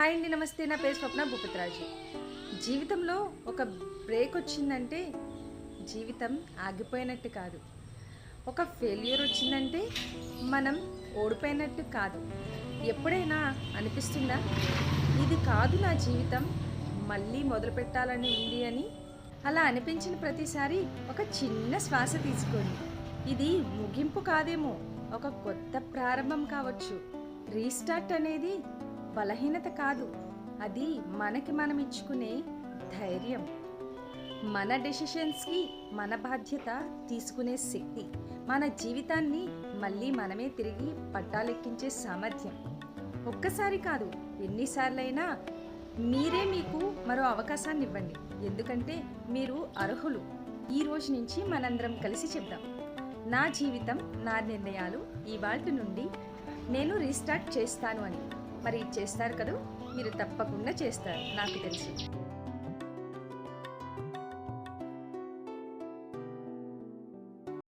Hi అండి, నమస్తే. నా పేరు స్వప్న భూపతిరాజు. జీవితంలో ఒక బ్రేక్ వచ్చిందంటే జీవితం ఆగిపోయినట్టు కాదు. ఒక ఫెయిల్యూర్ వచ్చిందంటే మనం ఓడిపోయినట్టు కాదు. ఎప్పుడైనా అనిపిస్తుందా, ఇది కాదు నా జీవితం, మళ్ళీ మొదలు పెట్టాలని ఉంది అని? అలా అనిపించిన ప్రతిసారి ఒక చిన్న శ్వాస తీసుకోండి. ఇది ముగింపు కాదేమో, ఒక కొత్త ప్రారంభం కావచ్చు. రీస్టార్ట్ అనేది బలహీనత కాదు, అది మనకి మనం ఇచ్చుకునే ధైర్యం. మన డెసిషన్స్కి మన బాధ్యత తీసుకునే శక్తి, మన జీవితాన్ని మళ్ళీ మనమే తిరిగి పట్టాలెక్కించే సామర్థ్యం. ఒక్కసారి కాదు, ఎన్నిసార్లైనా మీరే మీకు మరో అవకాశాన్ని ఇవ్వండి. ఎందుకంటే మీరు అర్హులు. ఈ రోజు నుంచి మనందరం కలిసి చెప్దాం, నా జీవితం నా నిర్ణయాలు, ఇవాల్టి నుండి నేను రీస్టార్ట్ చేస్తాను అని. మరి చేస్తారు కదూ, మీరు తప్పకుండా చేస్తారు, నాకు తెలుసు.